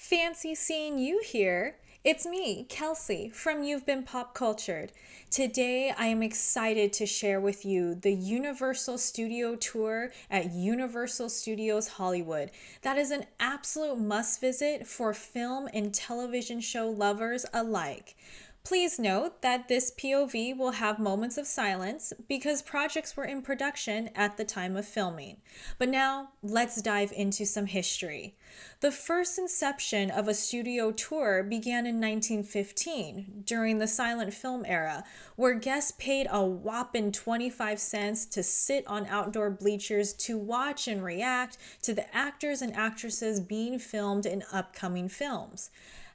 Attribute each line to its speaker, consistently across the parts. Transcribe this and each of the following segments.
Speaker 1: Fancy seeing you here. It's me, Kelsey, from You've Been Pop Cultured. Today, I am excited to share with you the Universal Studio Tour at Universal Studios Hollywood. That is an absolute must visit for film and television show lovers alike. Please note that this POV will have moments of silence because projects were in production at the time of filming. But now, let's dive into some history. The first inception of a studio tour began in 1915 during the silent film era, where guests paid a whopping 25 cents to sit on outdoor bleachers to watch and react to the actors and actresses being filmed in upcoming films.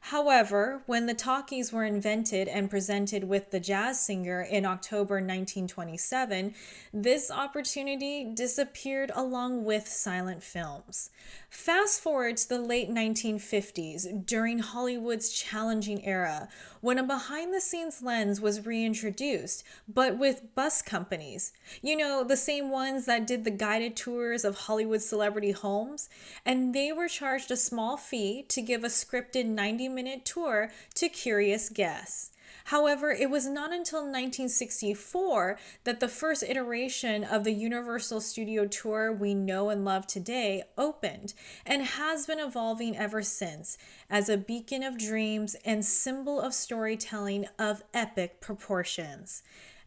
Speaker 1: However, when the talkies were invented and presented with The Jazz Singer in October 1927, this opportunity disappeared along with silent films. Fast forward to the late 1950s, during Hollywood's challenging era, when a behind-the-scenes lens was reintroduced, but with bus companies. You know, the same ones that did the guided tours of Hollywood celebrity homes, and they were charged a small fee to give a scripted 90-minute tour to curious guests. However, it was not until 1964 that the first iteration of the Universal Studio Tour we know and love today opened, and has been evolving ever since as a beacon of dreams and symbol of storytelling of epic proportions.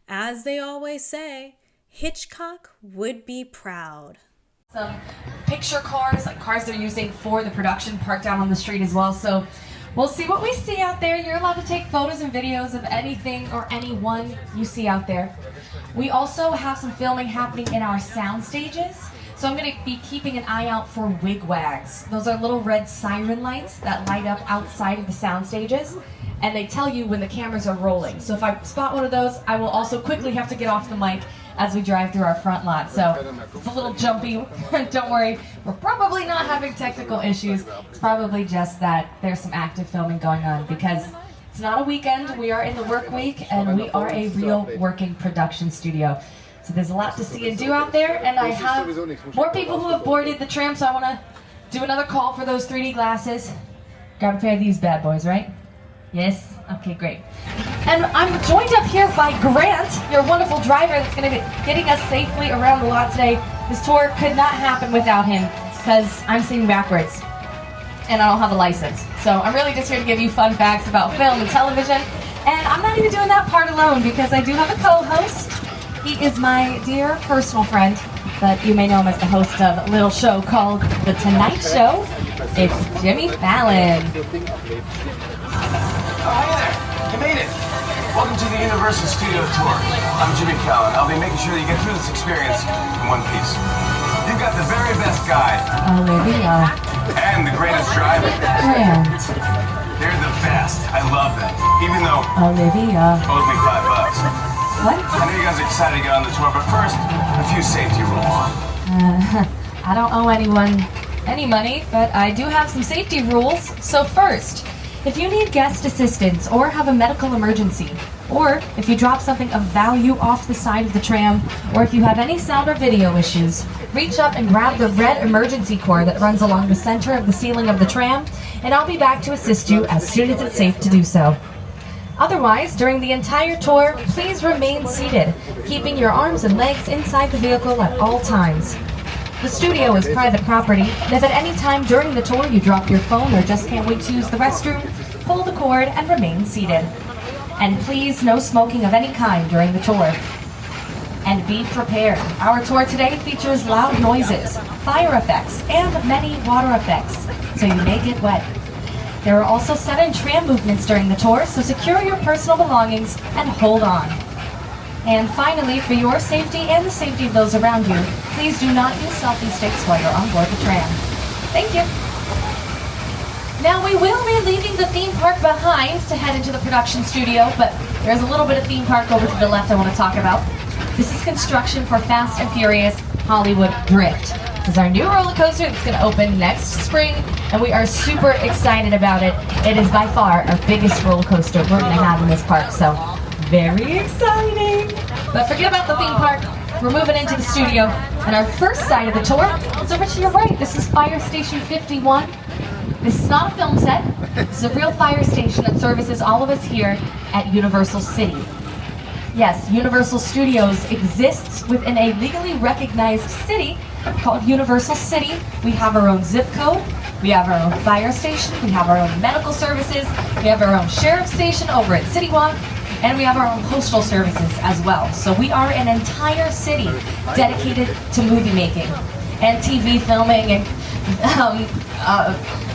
Speaker 1: As they always say, Hitchcock would be proud.
Speaker 2: Some picture cars, like cars they're using for the production, parked out on the street as well. So we'll see what we see out there. You're allowed to take photos and videos of anything or anyone you see out there. We also have some filming happening in our sound stages. So I'm going to be keeping an eye out for wigwags. Those are little red siren lights that light up outside of the sound stages, and they tell you when the cameras are rolling. So if I spot one of those, I will also quickly have to get off the mic as we drive through our front lot. So it's a little jumpy. Don't worry, we're probably not having technical issues. It's probably just that there's some active filming going on because it's not a weekend. We are in the work week and we are a real working production studio. So there's a lot to see and do out there, and I have more people who have boarded the tram, so I want to do another call for those 3D glasses. Grab a pair of these bad boys, right? Yes? Okay, great. And I'm joined up here by Grant, your wonderful driver that's going to be getting us safely around the lot today. This tour could not happen without him because I'm singing backwards and I don't have a license. So I'm really just here to give you fun facts about film and television. And I'm not even doing that part alone because I do have a co-host. He is my dear personal friend, but you may know him as the host of a little show called The Tonight Show. It's Jimmy Fallon.
Speaker 3: Oh, hey there! You made it! Welcome to the Universal Studio Tour. I'm Jimmy Fallon. I'll be making sure that you get through this experience in one piece. You've got the very best guide.
Speaker 2: Olivia.
Speaker 3: And the greatest driver.
Speaker 2: Grant.
Speaker 3: They're the best. I love them. Even though
Speaker 2: Olivia.
Speaker 3: owes me $5.
Speaker 2: What?
Speaker 3: I know you guys are excited to get on the tour, but first, a few safety rules.
Speaker 2: I don't owe anyone any money, but I do have some safety rules. So first, if you need guest assistance or have a medical emergency, or if you drop something of value off the side of the tram, or if you have any sound or video issues, reach up and grab the red emergency cord that runs along the center of the ceiling of the tram, and I'll be back to assist you as soon as it's safe to do so. Otherwise, during the entire tour, please remain seated, keeping your arms and legs inside the vehicle at all times. The studio is private property, and if at any time during the tour you drop your phone or just can't wait to use the restroom, pull the cord and remain seated. And please, no smoking of any kind during the tour. And be prepared. Our tour today features loud noises, fire effects, and many water effects, so you may get wet. There are also sudden tram movements during the tour, so secure your personal belongings and hold on. And finally, for your safety and the safety of those around you, please do not use selfie sticks while you're on board the tram. Thank you. Now we will be leaving the theme park behind to head into the production studio, but there's a little bit of theme park over to the left I want to talk about. This is construction for Fast and Furious Hollywood Drift. This is our new roller coaster that's going to open next spring, and we are super excited about it. It is by far our biggest roller coaster we're going to have in this park, so very exciting. But forget about the theme park. We're moving into the studio, and our first side of the tour is over to your right. This is Fire Station 51. This is not a film set. This is a real fire station that services all of us here at Universal City. Yes, Universal Studios exists within a legally recognized city called Universal City. We have our own zip code, we have our own fire station, we have our own medical services, we have our own sheriff's station over at City Walk, and we have our own postal services as well. So we are an entire city dedicated to movie making and TV filming and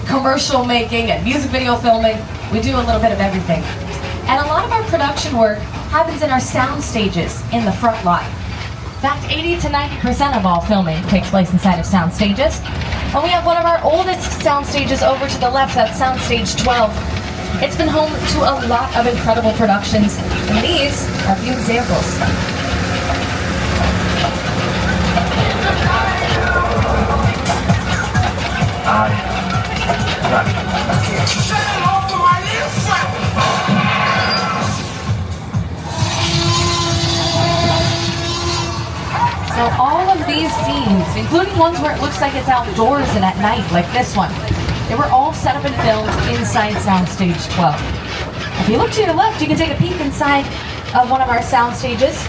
Speaker 2: commercial making and music video filming. We do a little bit of everything. And a lot of our production work happens in our sound stages in the front lot. In fact, 80 to 90% of all filming takes place inside of sound stages. And we have one of our oldest sound stages over to the left, that's Soundstage 12. It's been home to a lot of incredible productions, and these are a few examples. So all of these scenes, including ones where it looks like it's outdoors and at night, like this one, they were all set up and filmed inside Soundstage 12. If you look to your left, you can take a peek inside of one of our sound stages.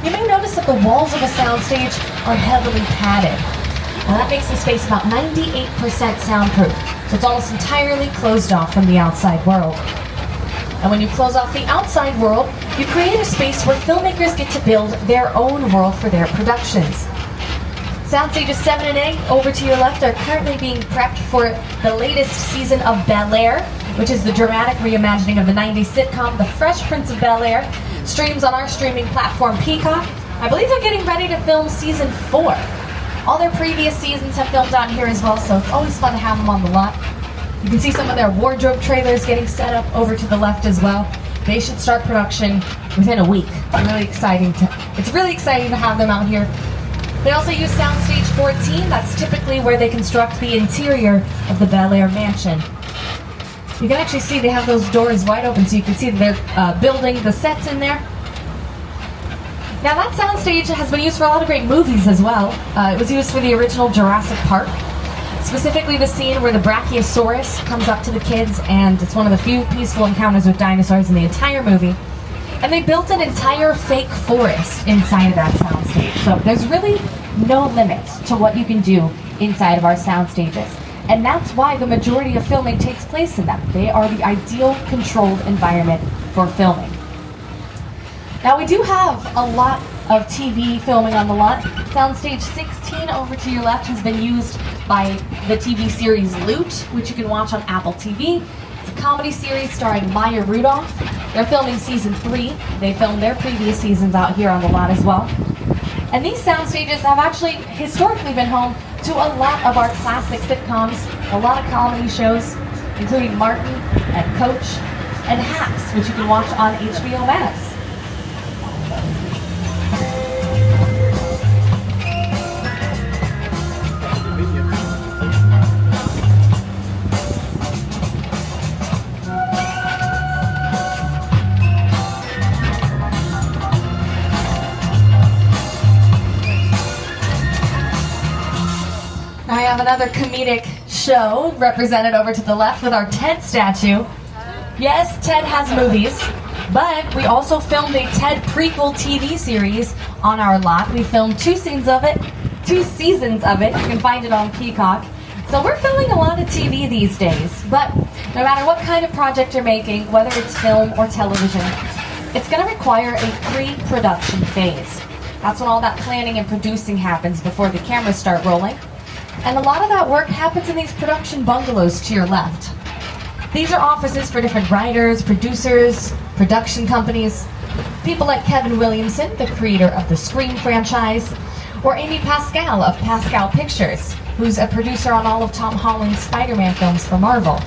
Speaker 2: You may notice that the walls of a soundstage are heavily padded. Now that makes the space about 98% soundproof, so it's almost entirely closed off from the outside world. And when you close off the outside world, you create a space where filmmakers get to build their own world for their productions. Sound stages 7 and 8, over to your left, are currently being prepped for the latest season of Bel Air, which is the dramatic reimagining of the 90s sitcom The Fresh Prince of Bel Air. Streams on our streaming platform Peacock. I believe they're getting ready to film season 4. All their previous seasons have filmed out here as well, so it's always fun to have them on the lot. You can see some of their wardrobe trailers getting set up over to the left as well. They should start production within a week. It's really exciting to have them out here. They also use Soundstage 14. That's typically where they construct the interior of the Bel Air mansion. You can actually see they have those doors wide open, so you can see they're building the sets in there. Now that soundstage has been used for a lot of great movies as well. It was used for the original Jurassic Park. Specifically the scene where the Brachiosaurus comes up to the kids, and it's one of the few peaceful encounters with dinosaurs in the entire movie. And they built an entire fake forest inside of that soundstage. So there's really no limit to what you can do inside of our sound stages. And that's why the majority of filming takes place in them. They are the ideal controlled environment for filming. Now we do have a lot of TV filming on the lot. Soundstage 16 over to your left has been used by the TV series Loot, which you can watch on Apple TV. It's a comedy series starring Maya Rudolph. They're filming season 3. They filmed their previous seasons out here on the lot as well. And these sound stages have actually historically been home to a lot of our classic sitcoms, a lot of comedy shows, including Martin and Coach and Hacks, which you can watch on HBO Max. I have another comedic show represented over to the left with our Ted statue. Yes, Ted has movies, but we also filmed a Ted prequel TV series on our lot. We filmed 2 seasons of it. You can find it on Peacock. So we're filming a lot of TV these days, but no matter what kind of project you're making, whether it's film or television, it's going to require a pre-production phase. That's when all that planning and producing happens before the cameras start rolling. And a lot of that work happens in these production bungalows to your left. These are offices for different writers, producers, production companies, people like Kevin Williamson, the creator of the Scream franchise, or Amy Pascal of Pascal Pictures, who's a producer on all of Tom Holland's Spider-Man films for Marvel.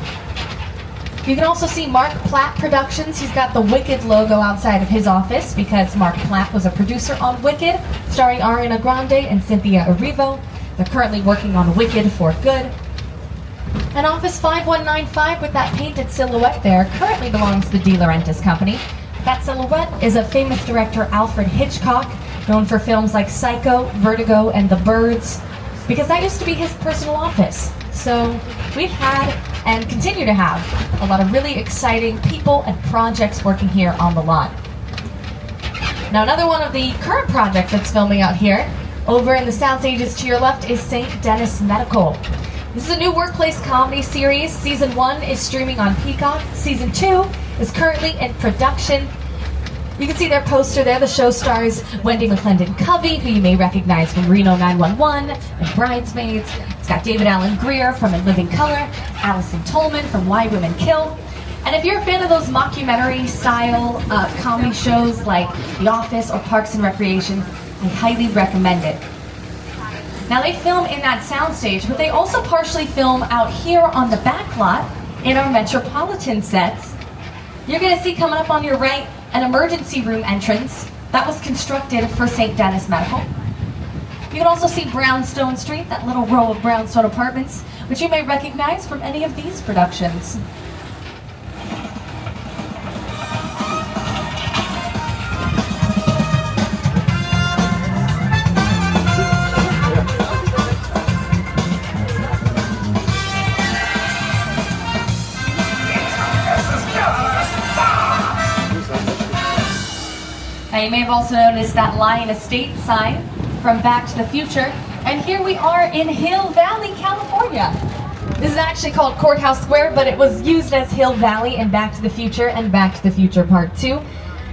Speaker 2: You can also see Mark Platt Productions. He's got the Wicked logo outside of his office because Mark Platt was a producer on Wicked, starring Ariana Grande and Cynthia Erivo. They're currently working on Wicked for Good. And Office 5195 with that painted silhouette there currently belongs to the De Laurentiis Company. That silhouette is of famous director Alfred Hitchcock, known for films like Psycho, Vertigo, and The Birds, because that used to be his personal office. So we've had and continue to have a lot of really exciting people and projects working here on the lot. Now, another one of the current projects that's filming out here, over in the sound stages to your left, is St. Denis Medical. This is a new workplace comedy series. Season 1 is streaming on Peacock. Season 2 is currently in production. You can see their poster there. The show stars Wendy McClendon-Covey, who you may recognize from Reno 911 and Bridesmaids. It's got David Allen Greer from In Living Color, Allison Tolman from Why Women Kill. And if you're a fan of those mockumentary-style comedy shows like The Office or Parks and Recreation, I highly recommend it. Now, they film in that soundstage, but they also partially film out here on the backlot in our Metropolitan sets. You're going to see coming up on your right an emergency room entrance that was constructed for St. Denis Medical. You can also see Brownstone Street, that little row of brownstone apartments, which you may recognize from any of these productions. Now, you may have also noticed that Lion Estate sign from Back to the Future, and here we are in Hill Valley, California. This is actually called Courthouse Square, but it was used as Hill Valley in Back to the Future and Back to the Future Part 2.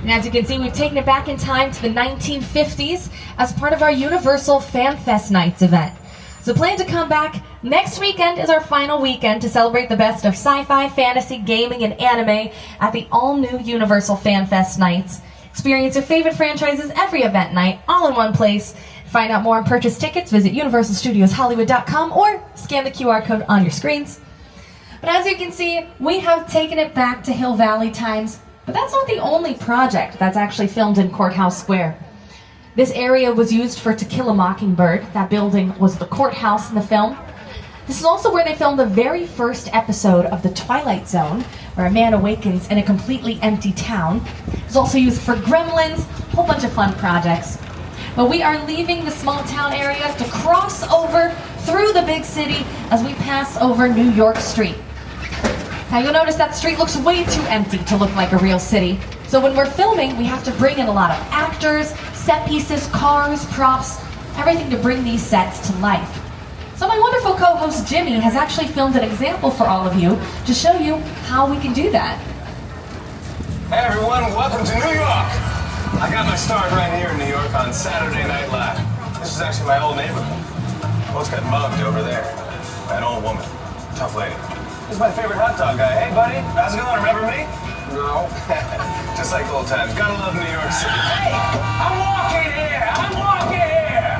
Speaker 2: And as you can see, we've taken it back in time to the 1950s as part of our Universal Fan Fest Nights event. So plan to come back. Next weekend is our final weekend to celebrate the best of sci-fi, fantasy, gaming, and anime at the all-new Universal Fan Fest Nights. Experience your favorite franchises every event night, all in one place. To find out more and purchase tickets, visit universalstudioshollywood.com or scan the QR code on your screens. But as you can see, we have taken it back to Hill Valley times, but that's not the only project that's actually filmed in Courthouse Square. This area was used for To Kill a Mockingbird. That building was the courthouse in the film. This is also where they filmed the very first episode of The Twilight Zone, where a man awakens in a completely empty town. It's also used for Gremlins, a whole bunch of fun projects. But we are leaving the small town area to cross over through the big city as we pass over New York Street. Now, you'll notice that street looks way too empty to look like a real city. So when we're filming, we have to bring in a lot of actors, set pieces, cars, props, everything to bring these sets to life. So my wonderful co-host Jimmy has actually filmed an example for all of you to show you how we can do that.
Speaker 3: Hey everyone, welcome to New York! I got my start right here in New York on Saturday Night Live. This is actually my old neighborhood. Folks got mugged over there by an old woman. Tough lady. This is my favorite hot dog guy. Hey buddy, how's it going? Remember me? No. Just like old times. Gotta love New York City. Hey! I'm walking here! I'm walking here!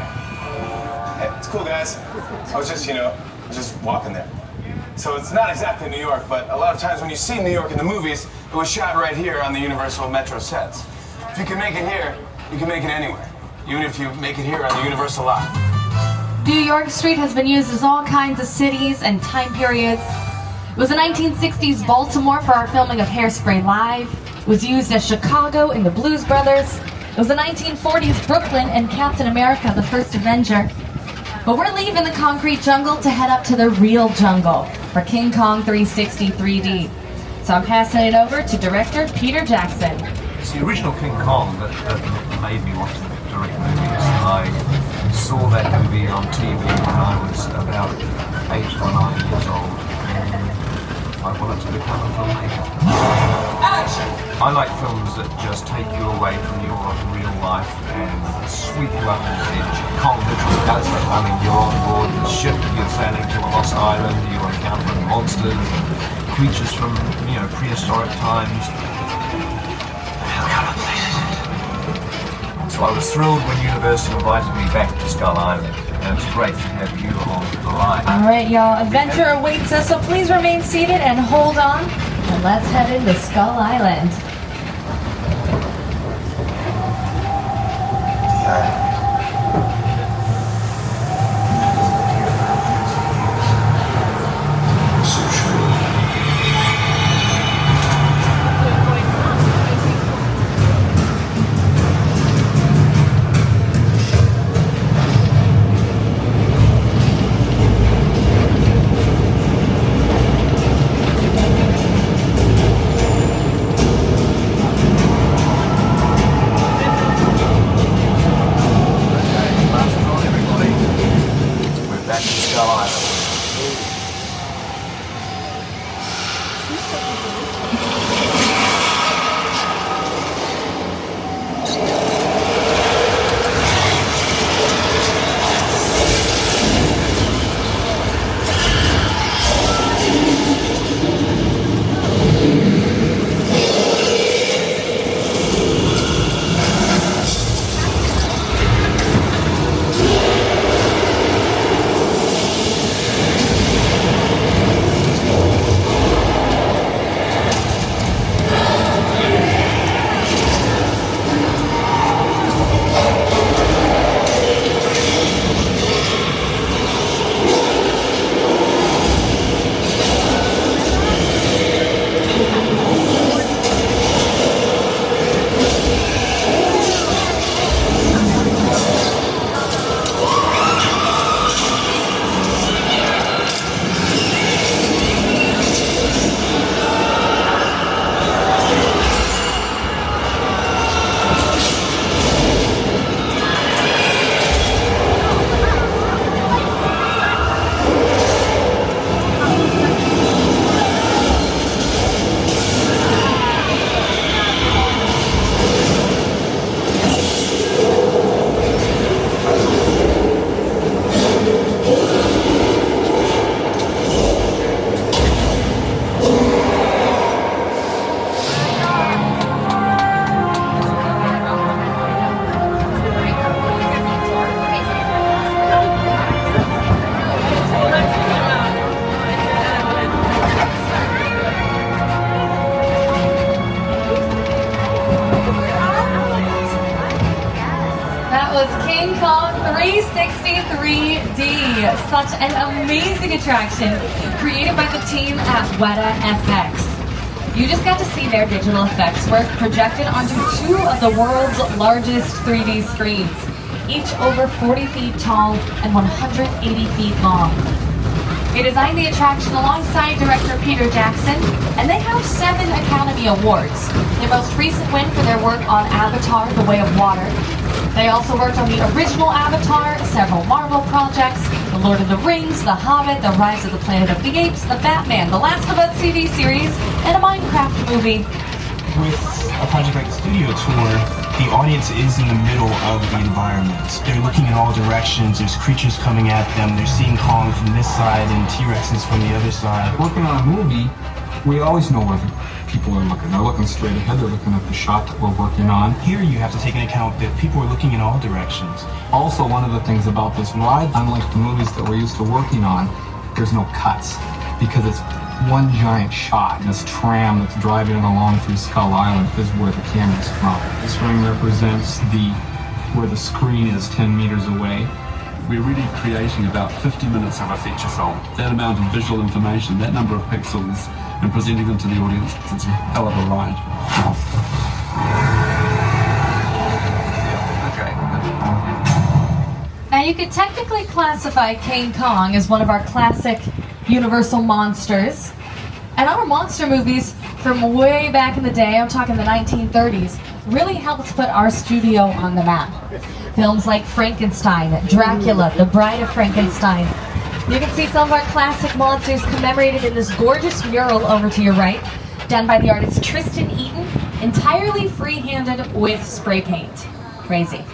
Speaker 3: Hey, it's cool guys. I was just walking there. So it's not exactly New York, but a lot of times when you see New York in the movies, it was shot right here on the Universal Metro sets. If you can make it here, you can make it anywhere. Even if you make it here on the Universal lot.
Speaker 2: New York Street has been used as all kinds of cities and time periods. It was the 1960s Baltimore for our filming of Hairspray Live. It was used as Chicago in the Blues Brothers. It was the 1940s Brooklyn in Captain America, the First Avenger. But we're leaving the concrete jungle to head up to the real jungle for King Kong 360 3D. So I'm passing it over to director Peter Jackson.
Speaker 4: It's the original King Kong that made me want to direct movies. I saw that movie on TV when I was about 8 or 9 years old, and I wanted to become a filmmaker. Action! I like films that just take you away from your real life and sweep you up on the edge. Kong literally does that. I mean, you're on board the ship, you're sailing to a lost island, you're encountering monsters and creatures from, prehistoric times. So I was thrilled when Universal invited me back to Skull Island, and it's great to have you along for the ride.
Speaker 2: All right, y'all, adventure awaits us, so please remain seated and hold on, and let's head into Skull Island. King Kong 363D. Such an amazing attraction created by the team at Weta FX. You just got to see their digital effects work projected onto two of the world's largest 3D screens, each over 40 feet tall and 180 feet long. They designed the attraction alongside director Peter Jackson, and they have 7 Academy Awards. Their most recent win for their work on Avatar: The Way of Water. They also worked on the original Avatar, several Marvel projects, The Lord of the Rings, The Hobbit, The Rise of the Planet of the Apes, The Batman, The Last of Us TV series, and a Minecraft movie.
Speaker 5: With a project like the studio tour, the audience is in the middle of the environment. They're looking in all directions, there's creatures coming at them, they're seeing Kong from this side and T-Rexes from the other side.
Speaker 6: Working on a movie, we always know where the people are looking. They're looking straight ahead, they're looking at the shot that we're working on.
Speaker 5: Here you have to take into account that people are looking in all directions.
Speaker 6: Also, one of the things about this ride, unlike the movies that we're used to working on, there's no cuts because it's one giant shot. This tram that's driving along through Skull Island is where the camera's from. This ring represents where the screen is 10 meters away.
Speaker 7: We're really creating about 50 minutes of a feature film. That amount of visual information, that number of pixels, and presenting them to the audience, it's a hell of a ride.
Speaker 2: Now you could technically classify King Kong as one of our classic Universal monsters. And our monster movies from way back in the day, I'm talking the 1930s, really helped put our studio on the map. Films like Frankenstein, Dracula, The Bride of Frankenstein. You can see some of our classic monsters commemorated in this gorgeous mural over to your right, done by the artist Tristan Eaton, entirely free-handed with spray paint. Crazy.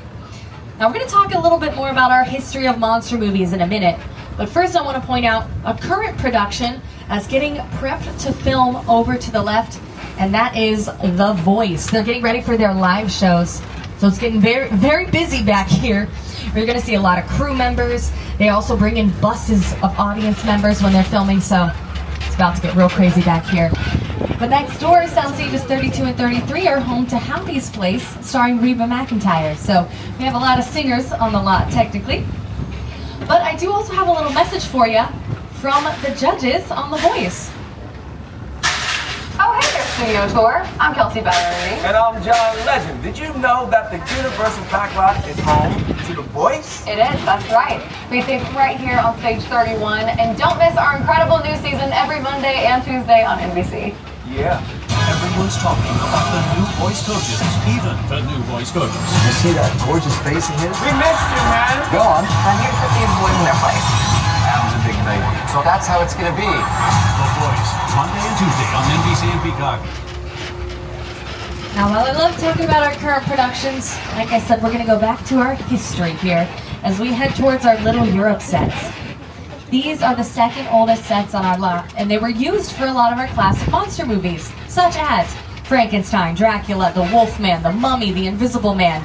Speaker 2: Now we're going to talk a little bit more about our history of monster movies in a minute, but first I want to point out a current production that's getting prepped to film over to the left, and that is The Voice. They're getting ready for their live shows, so it's getting very, very busy back here. We're going to see a lot of crew members. They also bring in buses of audience members when they're filming, so it's about to get real crazy back here. But next door, sound stages 32 and 33 are home to Happy's Place, starring Reba McEntire. So we have a lot of singers on the lot, technically. But I do also have a little message for you from the judges on The Voice.
Speaker 8: Oh, hey there, Studio Tour. I'm Kelsey Bel Air.
Speaker 9: And I'm John Legend. Did you know that the Universal Backlot is home to The Voice?
Speaker 8: It is, that's right. We take right here on stage 31. And don't miss our incredible new season every Monday and Tuesday on NBC.
Speaker 9: Yeah.
Speaker 10: Everyone's talking about the new voice coaches, even the new voice coaches.
Speaker 3: You see that gorgeous face of his?
Speaker 9: We missed you, man.
Speaker 3: Go on.
Speaker 8: I'm here to put these boys in their place.
Speaker 3: Adam's a big baby. So that's how it's gonna be.
Speaker 10: The voice. Monday and Tuesday on NBC and Peacock.
Speaker 2: Now, while I love talking about our current productions, like I said, we're going to go back to our history here as we head towards our Little Europe sets. These are the second oldest sets on our lot, and they were used for a lot of our classic monster movies, such as Frankenstein, Dracula, the Wolfman, the Mummy, the Invisible Man,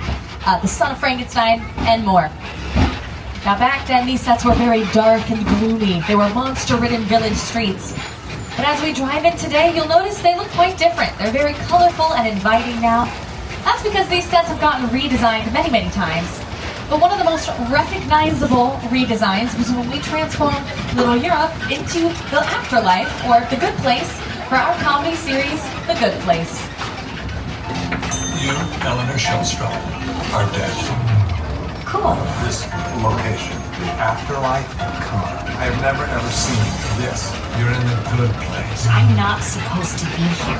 Speaker 2: the Son of Frankenstein, and more. Now, back then, these sets were very dark and gloomy. They were monster-ridden village streets. But as we drive in today, you'll notice they look quite different. They're very colorful and inviting now. That's because these sets have gotten redesigned many, many times. But one of the most recognizable redesigns was when we transformed Little Europe into the afterlife, or the good place, for our comedy series, The Good Place.
Speaker 11: You, Eleanor Shellstrom, are dead.
Speaker 2: Cool.
Speaker 11: This location, the afterlife, come on. I have never ever seen this. You're in the good place.
Speaker 12: I'm not supposed to be here.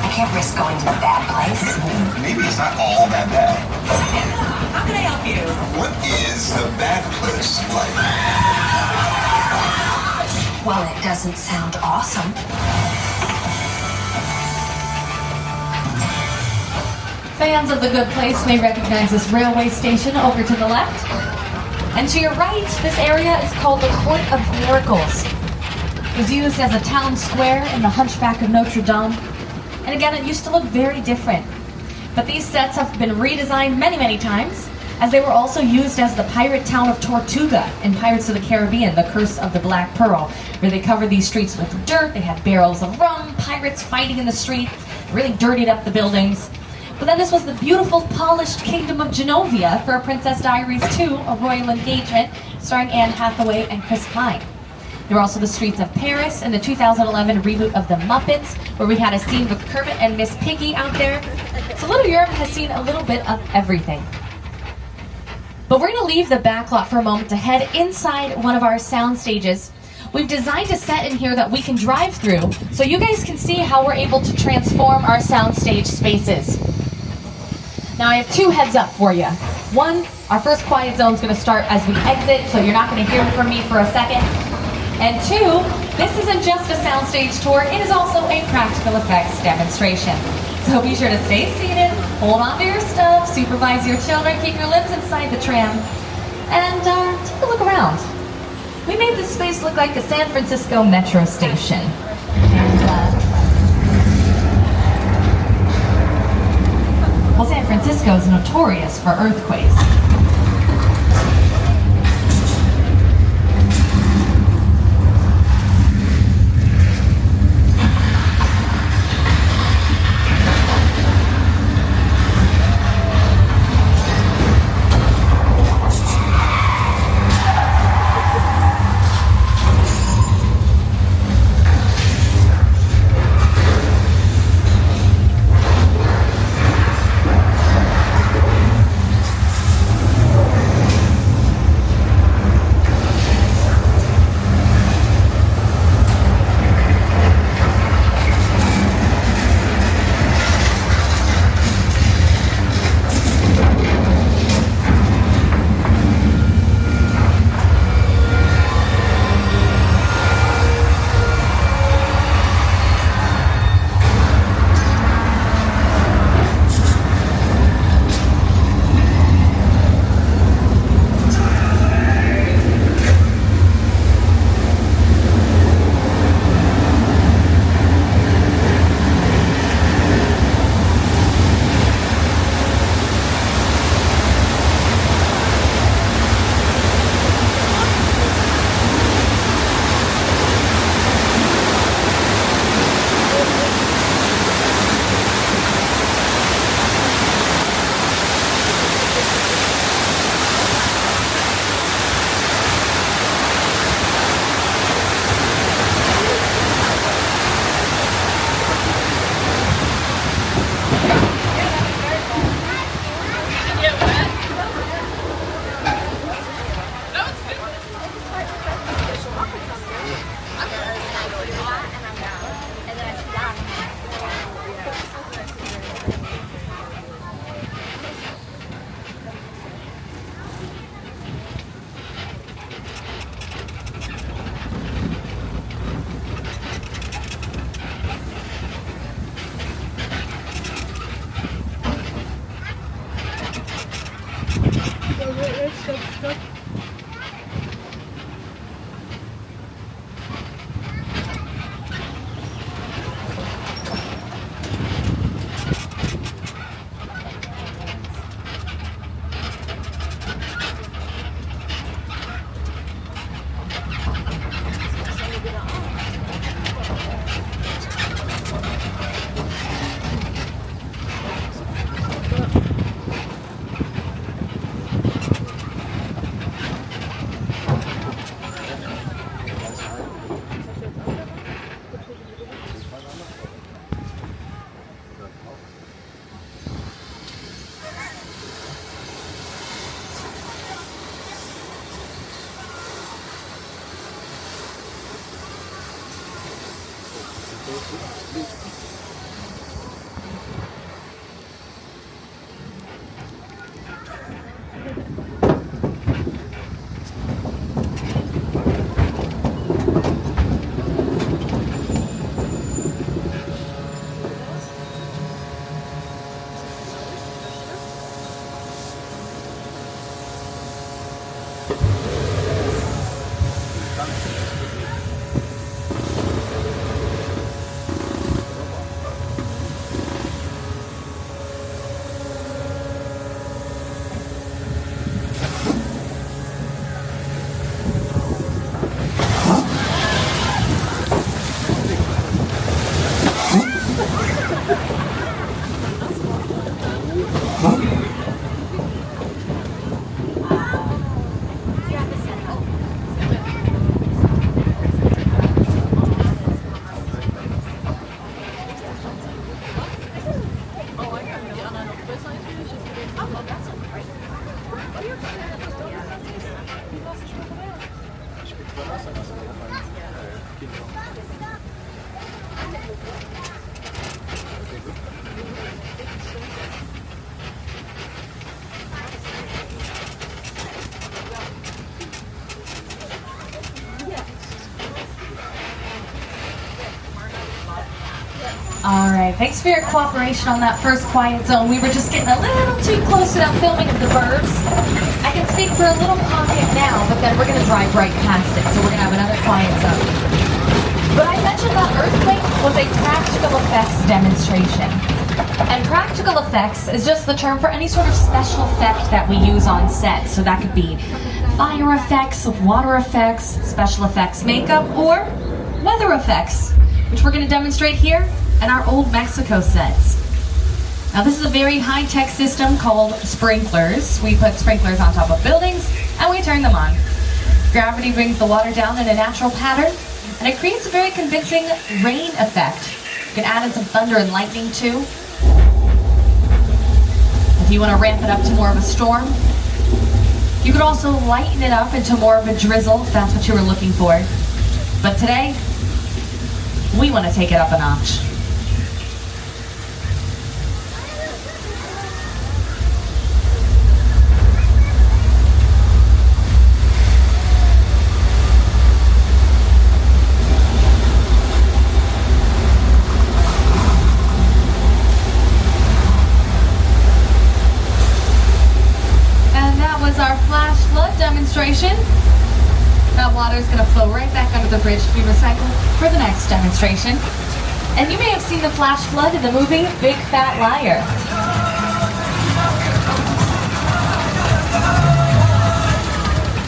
Speaker 12: I can't risk going to the bad place.
Speaker 11: Maybe it's not all that bad.
Speaker 12: How can I help you?
Speaker 11: What is the bad place like?
Speaker 12: Well, it doesn't sound awesome.
Speaker 2: Fans of The Good Place may recognize this railway station over to the left. And to your right, this area is called the Court of Miracles. It was used as a town square in the Hunchback of Notre Dame. And again, it used to look very different. But these sets have been redesigned many, many times, as they were also used as the pirate town of Tortuga in Pirates of the Caribbean, The Curse of the Black Pearl, where they covered these streets with dirt, they had barrels of rum, pirates fighting in the street, really dirtied up the buildings. But then this was the beautiful, polished kingdom of Genovia for A Princess Diaries 2, A Royal Engagement, starring Anne Hathaway and Chris Pine. There were also the streets of Paris in the 2011 reboot of The Muppets, where we had a scene with Kermit and Miss Piggy out there. So Little Europe has seen a little bit of everything. But we're going to leave the backlot for a moment to head inside one of our sound stages. We've designed a set in here that we can drive through, so you guys can see how we're able to transform our soundstage spaces. Now I have two heads up for you. One, our first quiet zone is going to start as we exit, so you're not going to hear from me for a second. And two, this isn't just a soundstage tour, it is also a practical effects demonstration. So be sure to stay seated, hold on to your stuff, supervise your children, keep your limbs inside the tram, and take a look around. We made this space look like a San Francisco metro station. And, well, San Francisco is notorious for earthquakes. Alright, thanks for your cooperation on that first quiet zone. We were just getting a little too close to that filming of the Burbs. I can speak for a little pocket now, but then we're going to drive right past it, so we're going to have another quiet zone. But I mentioned that earthquake was a practical effects demonstration. And practical effects is just the term for any sort of special effect that we use on set. So that could be fire effects, water effects, special effects makeup, or weather effects, which we're going to demonstrate here in our old Mexico sets. Now this is a very high-tech system called sprinklers. We put sprinklers on top of buildings and we turn them on. Gravity brings the water down in a natural pattern and it creates a very convincing rain effect. You can add in some thunder and lightning too. If you want to ramp it up to more of a storm, you could also lighten it up into more of a drizzle if that's what you were looking for. But today, we want to take it up a notch. Our flash flood demonstration. That water is going to flow right back under the bridge to be recycled for the next demonstration. And you may have seen the flash flood in the movie Big Fat Liar.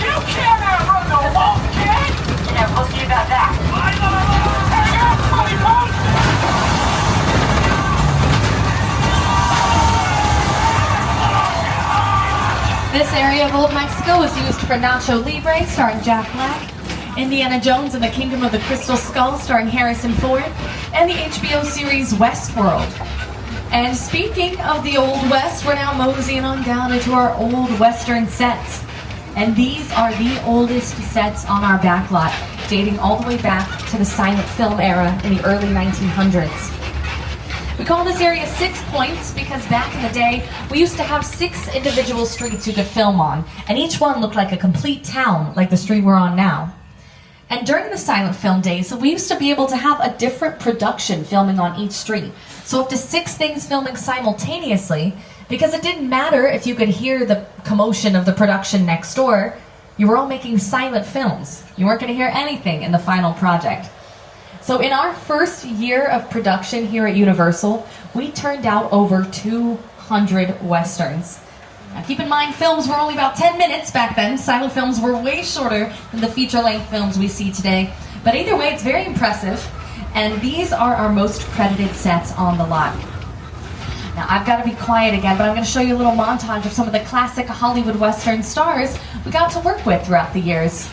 Speaker 13: You cannot run the wall, kid! Yeah, we'll see about that. Hang on, buddy, folks!
Speaker 2: This area of Old Mexico was used for Nacho Libre, starring Jack Black, Indiana Jones and the Kingdom of the Crystal Skull, starring Harrison Ford, and the HBO series Westworld. And speaking of the Old West, we're now moseying on down into our old Western sets. And these are the oldest sets on our backlot, dating all the way back to the silent film era in the early 1900s. We call this area 6 Points because back in the day, we used to have 6 individual streets you could film on, and each one looked like a complete town, like the street we're on now. And during the silent film days, we used to be able to have a different production filming on each street. So up to 6 things filming simultaneously, because it didn't matter if you could hear the commotion of the production next door, you were all making silent films. You weren't going to hear anything in the final project. So in our first year of production here at Universal, we turned out over 200 Westerns. Now keep in mind, films were only about 10 minutes back then. Silent films were way shorter than the feature-length films we see today. But either way, it's very impressive. And these are our most credited sets on the lot. Now I've got to be quiet again, but I'm going to show you a little montage of some of the classic Hollywood Western stars we got to work with throughout the years.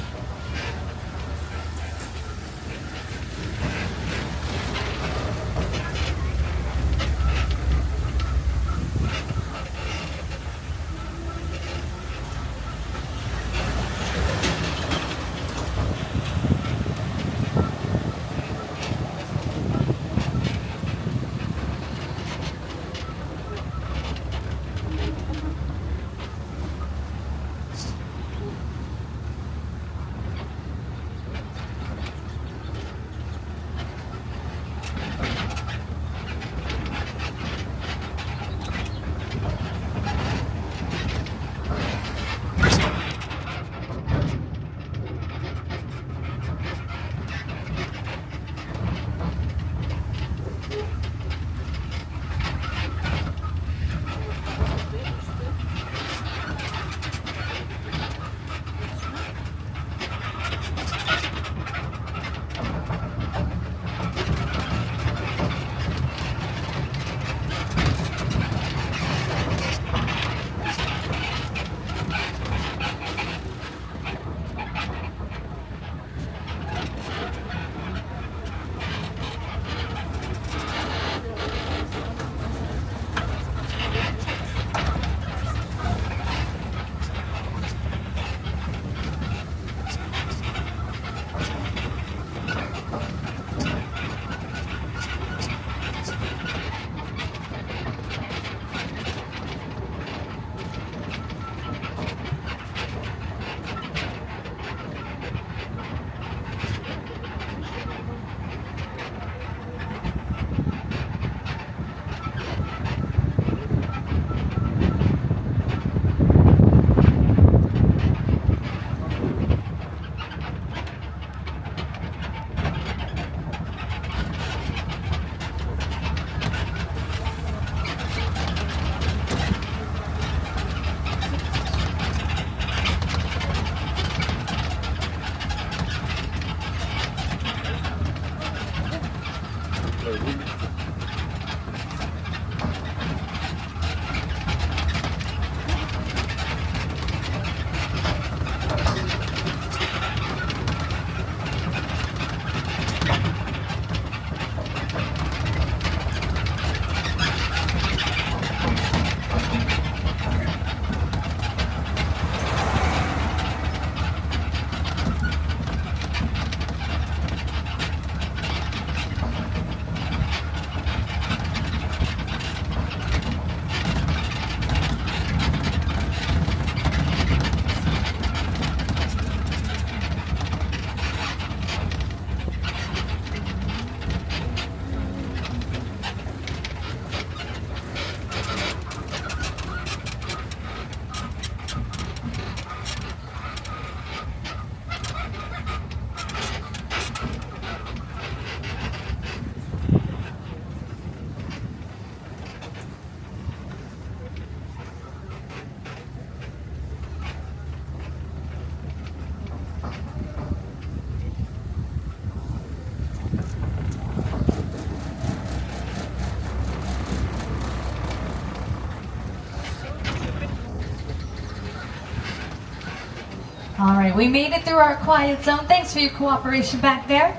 Speaker 2: All right, we made it through our quiet zone. Thanks for your cooperation back there.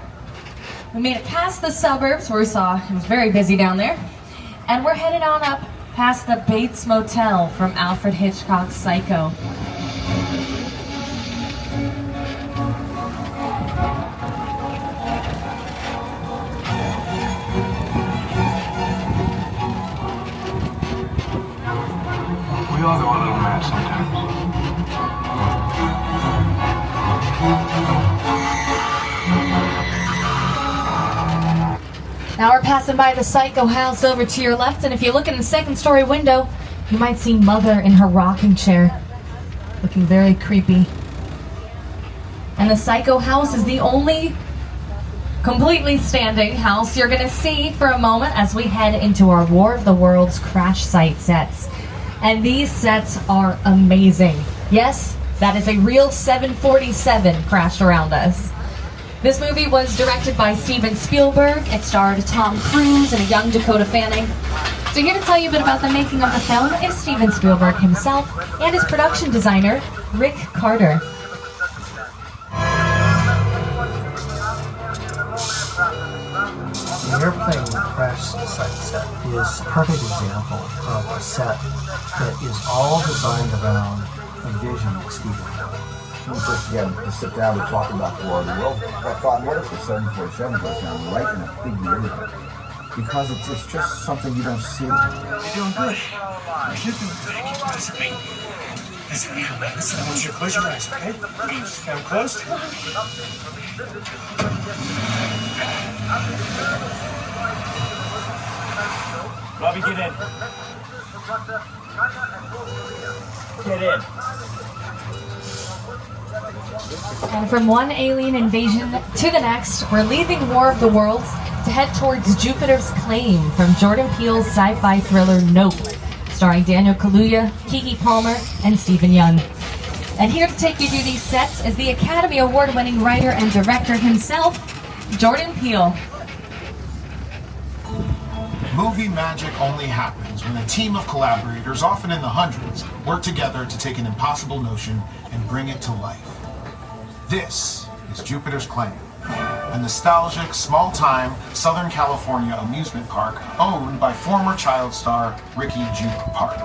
Speaker 2: We made it past the suburbs where we saw it was very busy down there. And we're headed on up past the Bates Motel from Alfred Hitchcock's Psycho.
Speaker 5: We all go a little mad sometimes.
Speaker 2: Now we're passing by the Psycho house over to your left, and if you look in the second story window, you might see Mother in her rocking chair, looking very creepy. And the Psycho house is the only completely standing house you're gonna see for a moment as we head into our War of the Worlds crash site sets. And these sets are amazing. Yes, that is a real 747 crashed around us. This movie was directed by Steven Spielberg. It starred Tom Cruise and a young Dakota Fanning. So here to tell you a bit about the making of the film is Steven Spielberg himself and his production designer, Rick Carter.
Speaker 14: The airplane crash site set is a perfect example of a set that is all designed around a vision of Steven.
Speaker 15: When we first began to sit down and talk about the War of the World, I thought, what if the 747 goes down right in a big neighborhood? Because it's just something you don't see.
Speaker 13: You're doing good. You're doing good. Keep listening. Listen, I want you to close your eyes, okay? Now closed. Bobby, get in. Get in.
Speaker 2: And from one alien invasion to the next, we're leaving War of the Worlds to head towards Jupiter's Claim from Jordan Peele's sci-fi thriller Nope, starring Daniel Kaluuya, Keke Palmer, and Stephen Young. And here to take you through these sets is the Academy Award-winning writer and director himself, Jordan Peele.
Speaker 16: Movie magic only happens when a team of collaborators, often in the hundreds, work together to take an impossible notion and bring it to life. This is Jupiter's Claim, a nostalgic, small-time Southern California amusement park owned by former child star Ricky Juke Park.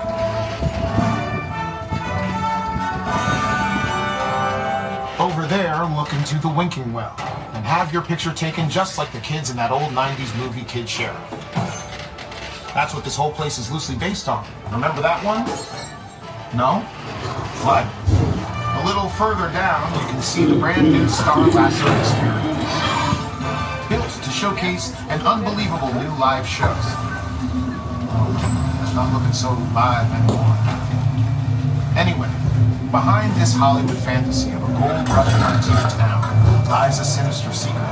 Speaker 16: Over there, look into the winking well and have your picture taken just like the kids in that old 90s movie Kid Sheriff. That's what this whole place is loosely based on. Remember that one? No? But a little further down, you can see the brand new Star Lasser experience, built to showcase an unbelievable new live show. It's not looking so live anymore. Anyway, behind this Hollywood fantasy of a gold rush frontier town lies a sinister secret.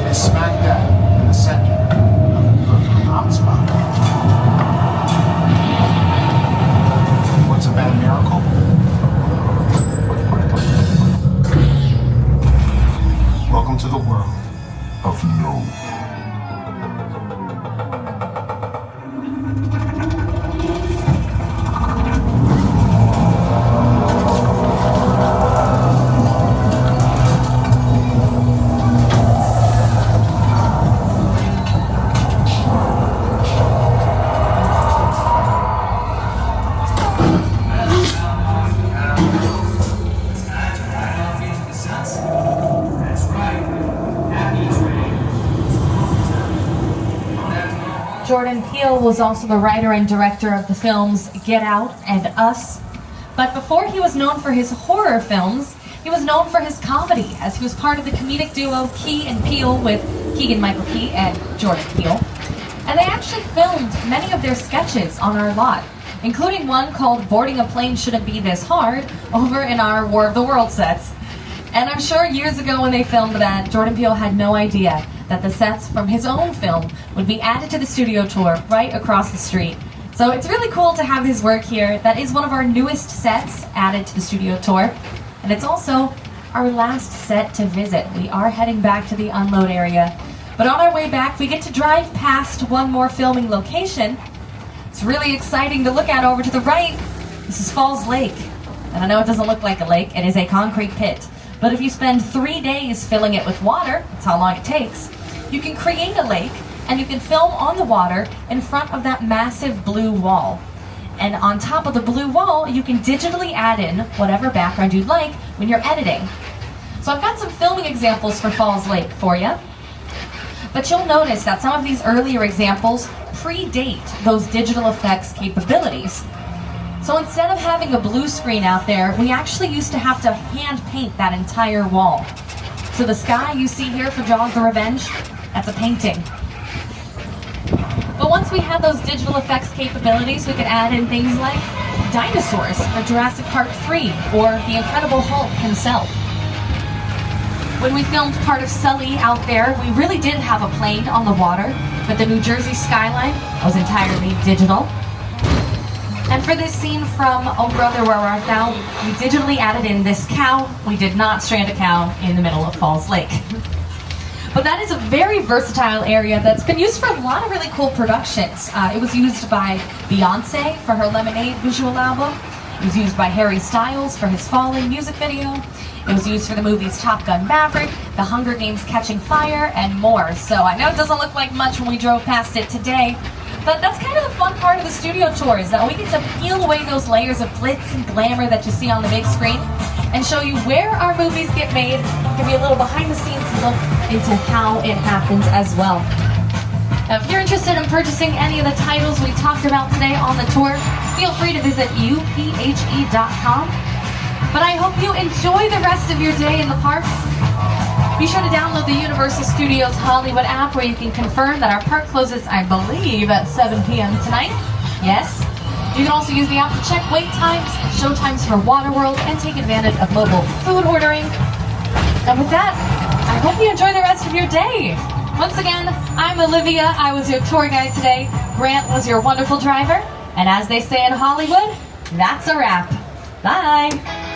Speaker 16: It is smack dab in the center of the Brooklyn hotspot. What's a bad miracle? Welcome to into the world of no.
Speaker 2: Jordan Peele was also the writer and director of the films Get Out and Us. But before he was known for his horror films, he was known for his comedy, as he was part of the comedic duo Key and Peele with Keegan-Michael Key and Jordan Peele. And they actually filmed many of their sketches on our lot, including one called Boarding a Plane Shouldn't Be This Hard over in our War of the Worlds sets. And I'm sure years ago when they filmed that, Jordan Peele had no idea that the sets from his own film would be added to the studio tour right across the street. So it's really cool to have his work here. That is one of our newest sets added to the studio tour. And it's also our last set to visit. We are heading back to the unload area. But on our way back, we get to drive past one more filming location. It's really exciting to look at over to the right. This is Falls Lake. And I know it doesn't look like a lake, it is a concrete pit. But if you spend 3 days filling it with water, that's how long it takes, you can create a lake and you can film on the water in front of that massive blue wall. And on top of the blue wall, you can digitally add in whatever background you'd like when you're editing. So I've got some filming examples for Falls Lake for you. But you'll notice that some of these earlier examples predate those digital effects capabilities. So instead of having a blue screen out there, we actually used to have to hand paint that entire wall. So the sky you see here for Jaws the Revenge, that's a painting. But once we had those digital effects capabilities, we could add in things like dinosaurs for Jurassic Park 3 or the Incredible Hulk himself. When we filmed part of Sully out there, we really did have a plane on the water, but the New Jersey skyline was entirely digital. And for this scene from Oh Brother, Where Art Thou, we digitally added in this cow. We did not strand a cow in the middle of Falls Lake. But that is a very versatile area that's been used for a lot of really cool productions. It was used by Beyonce for her Lemonade visual album. It was used by Harry Styles for his Falling music video. It was used for the movies Top Gun Maverick, The Hunger Games Catching Fire, and more. So I know it doesn't look like much when we drove past it today, but that's kind of the fun part of the studio tour, is that we get to peel away those layers of glitz and glamour that you see on the big screen and show you where our movies get made, give you a little behind-the-scenes look into how it happens as well. Now, if you're interested in purchasing any of the titles we talked about today on the tour, feel free to visit uphe.com. But I hope you enjoy the rest of your day in the park. Be sure to download the Universal Studios Hollywood app, where you can confirm that our park closes, I believe, at 7 p.m. tonight. Yes. You can also use the app to check wait times, show times for Waterworld, and take advantage of mobile food ordering. And with that, I hope you enjoy the rest of your day. Once again, I'm Olivia. I was your tour guide today. Grant was your wonderful driver. And as they say in Hollywood, that's a wrap. Bye.